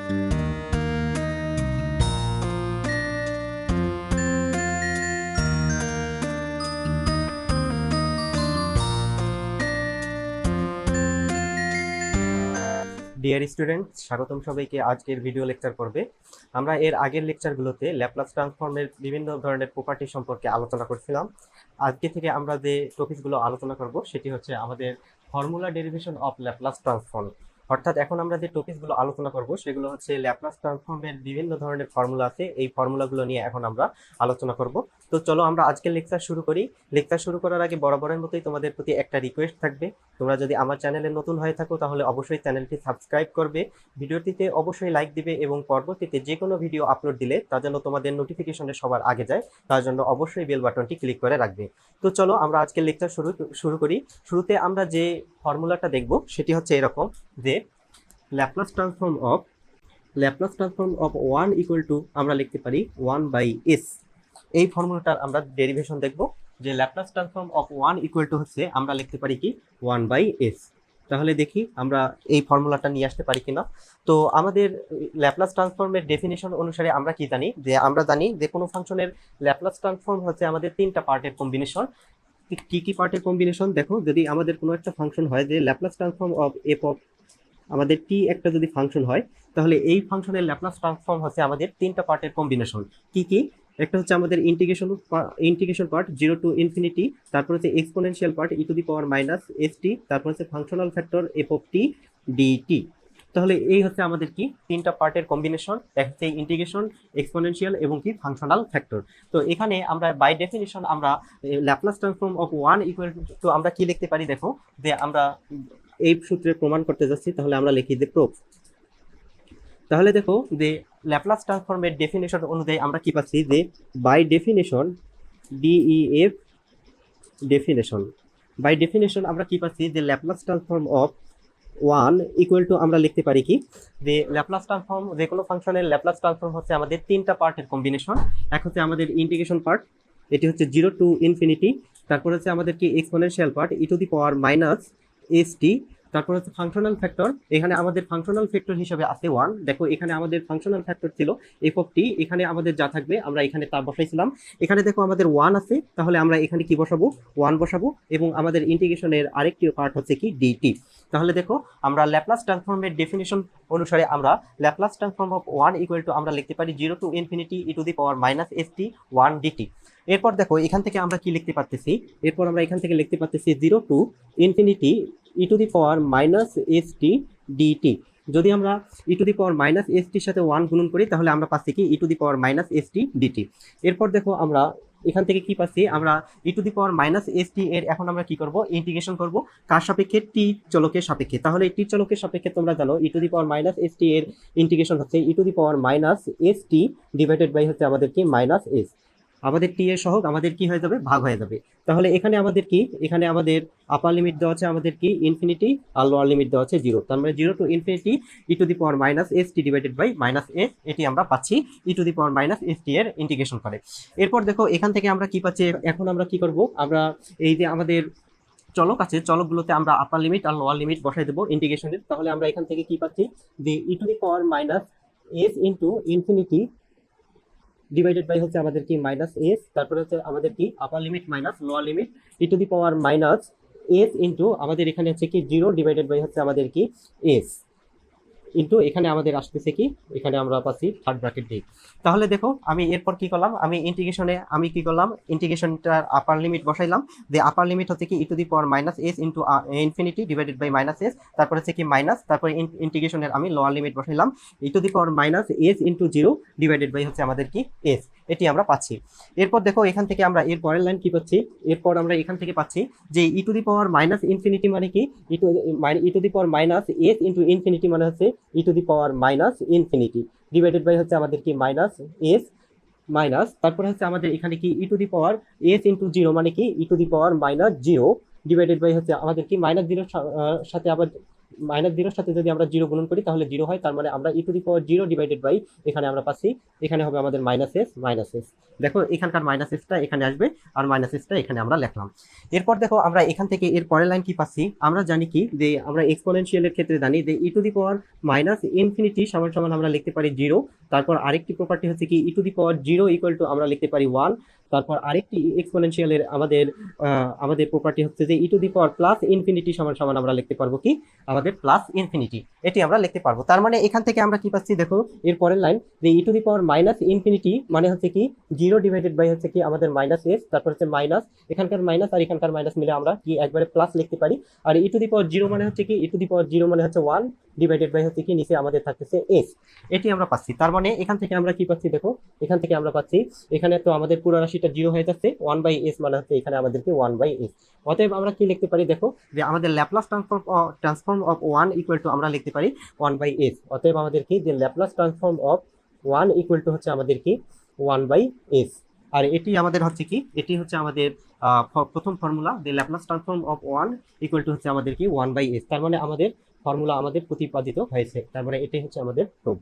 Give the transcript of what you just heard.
Dear student, স্বাগতম সবাইকে আজকের ভিডিও লেকচার পর্বে। আমরা এর আগের লেকচারগুলোতে ল্যাপ্লাস ট্রান্সফর্মের বিভিন্ন ধরনের প্রপার্টি সম্পর্কে আলোচনা করছিলাম। আজকে থেকে আমরা যে টপিকগুলো আলোচনা করব সেটি হচ্ছে আমাদের formula derivation of Laplace transform. অর্থাৎ এখন আমরা যে টপিকগুলো আলোচনা করব সেগুলো হচ্ছে ল্যাপ্লাস ট্রান্সফর্মের বিভিন্ন ধরনের ফর্মুলা আছে, এই ফর্মুলাগুলো নিয়ে এখন আমরা আলোচনা করব। তো চলো আমরা আজকের লেকচার শুরু করি। লেকচার শুরু করার আগে বরাবরের মতোই তোমাদের প্রতি একটা রিকোয়েস্ট থাকবে, তোমরা যদি আমার চ্যানেলে নতুন হয়ে থাকো তাহলে অবশ্যই চ্যানেলটি সাবস্ক্রাইব করবে, ভিডিওটিতে অবশ্যই লাইক দিবে এবং পরবর্তীতে যে কোনো ভিডিও আপলোড দিলে তা যেন তোমাদের নোটিফিকেশনে সবার আগে যায় তার জন্য অবশ্যই বেল বাটনটি ক্লিক করে রাখবে। তো চলো আমরা আজকের লেকচার শুরু করি। শুরুতে আমরা যে ফর্মুলাটা দেখব সেটি হচ্ছে এরকম যে Laplace transform of 1 equal to আমরা লিখতে পারি 1/s। এই ফর্মুলাটার আমরা ডেরিভেশন দেখব যে Laplace transform of 1 equal two হচ্ছে আমরা লিখতে পারি কি 1/s। তাহলে দেখি আমরা এই ফর্মুলাটা নিয়ে আসতে পারি কিনা। তো আমাদের ল্যাপ্লাস ট্রান্সফর্মের ডেফিনিশন অনুসারে আমরা কি জানি আমরা জানি যে কোনো ফাংশনের ল্যাপ্লাস ট্রান্সফর্ম হচ্ছে আমাদের তিনটা পার্টের কম্বিনেশন। কি কি পার্টের কম্বিনেশন দেখো, যদি আমাদের কোনো একটা ফাংশন হয় যে Laplace transform of F of আমাদের টি একটা যদি ফাংশন হয় তাহলে এই ফাংশনের ল্যাপ্লাস ট্রান্সফর্ম হচ্ছে আমাদের তিনটা পার্টের কম্বিনেশন। কি কি? একটা হচ্ছে আমাদের ইন্টিগ্রেশন পার্ট 0 টু ইনফিনিটি, তারপর হচ্ছে exponential part e to the power minus st, তারপর হচ্ছে functional factor f of t dt। তাহলে এই হচ্ছে আমাদের কি তিনটা পার্টের কম্বিনেশন, এক হচ্ছে ইন্টিগ্রেশন, এক্সপোনেনশিয়াল এবং কি ফাংশনাল ফ্যাক্টর। তো এখানে আমরা বাই ডেফিনিশন আমরা Laplace transform of 1 equal to আমরা কি লিখতে পারি দেখো, যে আমরা এই সূত্রে প্রমাণ করতে যাচ্ছি, তাহলে আমরা লিখি যে প্রুফ। তাহলে দেখো যে ল্যাপ্লাস ট্রান্সফর্মের ডেফিনিশন অনুযায়ী আমরা কি পাচ্ছি যে by definition DEF definition, by definition আমরা কি পাচ্ছি যে Laplace transform of 1 equal to আমরা লিখতে পারি কি যে ল্যাপ্লাস ট্রান্সফর্ম যে কোনো ফাংশনের ল্যাপ্লাস ট্রান্সফর্ম হচ্ছে আমাদের তিনটা পার্টের কম্বিনেশন। এক হচ্ছে আমাদের ইন্টিগ্রেশন পার্ট, এটি হচ্ছে 0 টু ইনফিনিটি, তারপর হচ্ছে আমাদের কি exponential part e to the power minus st, তারপর হচ্ছে ফাংশনাল ফ্যাক্টর। এখানে আমাদের ফাংশনাল ফ্যাক্টর হিসেবে আছে 1। দেখো এখানে আমাদের ফাংশনাল ফ্যাক্টর ছিল f অফ t, এখানে আমাদের যা থাকবে আমরা এখানে তা বসাইছিলাম। এখানে দেখো আমাদের 1 আছে, তাহলে আমরা এখানে কি বসাবো 1 বসাবো, এবং আমাদের ইন্টিগ্রেশনের আরেকটি পার্ট হচ্ছে কি dt। তাহলে দেখো আমরা ল্যাপ্লাস ট্রান্সফর্মের ডেফিনিশন অনুসারে আমরা Laplace transform of 1 equal to আমরা লিখতে পারি 0 to infinity e to the power minus st 1 dt। এরপর দেখো এখান থেকে আমরা কি লিখতে পারতেছি, এরপর আমরা এখান থেকে লিখতে পারতেছি 0 to infinity e to the power minus st dt। যদি আমরা e to the power minus st সাথে 1 গুণন করি তাহলে আমরা পাচ্ছি কি e to the power minus st dt। এরপর দেখো আমরা এখান থেকে কি পাচ্ছি, আমরা e to the power minus st এর এখন আমরা কি করব ইন্টিগ্রেশন করব কার সাপেক্ষে, t চলকের সাপেক্ষে। তাহলে t চলকের সাপেক্ষে তোমরা জানো e to the power minus st এর ইন্টিগ্রেশন হচ্ছে e to the power minus st divided by হচ্ছে আমাদের কি মাইনাস s। আমাদের টি এর সহগ আমাদের কি হয়ে যাবে, ভাগ হয়ে যাবে। তাহলে এখানে আমাদের কি, এখানে আমাদের আপার লিমিট দেওয়া আছে আমাদের কি ইনফিনিটি, আর লোয়ার লিমিট দেওয়া আছে 0। তার মানে 0 to infinity e to the power minus s t divided by minus s, এটি আমরা পাচ্ছি e to the power minus s t এর ইন্টিগ্রেশন করে। এরপর দেখো এখান থেকে আমরা কি পাচ্ছি, এখন আমরা কি করব, আমরা এই যে আমাদের চলক আছে চলকগুলোতে আমরা আপার লিমিট আর লোয়ার লিমিট বসাই দেবো ইন্টিগ্রেশনের। তাহলে আমরা এখান থেকে কি পাচ্ছি যে e to the power minus s into infinity divided by হচ্ছে আমাদের কি মাইনাস s, তারপরে হচ্ছে আমাদের কি upper limit minus lower limit e to the power minus s into আমাদের এখানে হচ্ছে কি 0 ডিভাইডেড বাই হচ্ছে আমাদের কি s ইনটু এখানে আমাদের আসতেছে কি, এখানে আমরা পাচ্ছি থার্ড ব্র্যাকেট দিই। তাহলে দেখো আমি এরপর কি করলাম, আমি ইন্টিগ্রেশনে আমি কি করলাম ইন্টিগ্রেশনটার আপার লিমিট বসাইলাম, যে আপার লিমিট হচ্ছে কি e to the power minus s into infinity divided by minus s, তারপর হচ্ছে কি মাইনাস, তারপর ইন্টিগ্রেশনের আমি লোয়ার লিমিট বসাইলাম e to the power minus s into 0 divided by হচ্ছে আমাদের কি s, এটি আমরা পাচ্ছি। এরপর দেখো এখান থেকে আমরা এর পরের লাইন কি পাচ্ছি, এরপর আমরা এখান থেকে পাচ্ছি যে e to the power minus infinity মানে কি e to the power minus s into infinity মানে হচ্ছে e to the power minus infinity divided by হচ্ছে আমাদের কি মাইনাস s মাইনাস, তারপরে হচ্ছে আমাদের এখানে কি e to the power s into 0 মানে কি e to the power minus 0 divided by হচ্ছে আমাদের কি মাইনাস 0 সাথে আবার মাইনাস জিরোর সাথে যদি আমরা জিরো গুণন করি তাহলে জিরো হয়, তার মানে আমরা e to the power zero divided by এখানে আমরা পাচ্ছি, এখানে হবে আমাদের মাইনাস এস মাইনাস এস। দেখো এখানকার মাইনাস এসটা এখানে আসবে আর মাইনাস এসটা এখানে আমরা লিখলাম। এরপর দেখো আমরা এখান থেকে এর পরের লাইন কি পাচ্ছি, আমরা জানি কি যে আমরা এক্সপোনেনশিয়ালের ক্ষেত্রে জানি যে e to the power minus infinity সমান সমান আমরা লিখতে পারি জিরো। তারপর আরেকটি প্রপার্টি হচ্ছে কি e to the power zero equal to আমরা লিখতে পারি ওয়ান। তারপর আরেকটি এক্সপোনেনশিয়ালের আমাদের প্রপার্টি হচ্ছে যে e to the power plus infinity সমান সমান আমরা লিখতে পারবো কি আমাদের প্লাস ইনফিনিটি, এটি আমরা লিখতে পারবো। তার মানে এখান থেকে আমরা কি পাচ্ছি দেখো এর পরের লাইন যে e to the power minus infinity মানে হচ্ছে কি জিরো ডিভাইডেড বাই হচ্ছে কি আমাদের মাইনাস এস, তারপর হচ্ছে মাইনাস এখানকার মাইনাস আর এখানকার মাইনাস মিলে আমরা কি একবারে প্লাস লিখতে পারি। আর ই টু দি পাওয়ার জিরো মানে হচ্ছে কি e to the power zero মানে হচ্ছে ওয়ান ডিভাইডেড বাই হচ্ছে কি নিচে আমাদের থাকতেছে এস, এটি আমরা পাচ্ছি। তার মানে এখান থেকে আমরা কি পাচ্ছি দেখো, এখান থেকে আমরা পাচ্ছি এখানে তো আমাদের পুরো রাশিটা জিরো হয়ে যাচ্ছে, ওয়ান বাই এস মানে হচ্ছে এখানে আমাদেরকে ওয়ান বাই এস। অতএব আমরা কি লিখতে পারি দেখো যে আমাদের Laplace transform of one equal to আমরা লিখতে পারি ওয়ান বাই এস। অতএব আমাদের কি যে Laplace transform of one equal to হচ্ছে আমাদের কি ওয়ান বাই এস। আর এটি আমাদের হচ্ছে কি এটি হচ্ছে আমাদের প্রথম ফর্মুলা, যে Laplace transform of one equal to হচ্ছে আমাদের কি ওয়ান বাই এস। তার মানে আমাদের ফর্মুলা আমাদের প্রতিপাদিত হয়েছে, তারপরে এটাই হচ্ছে আমাদের প্রুফ।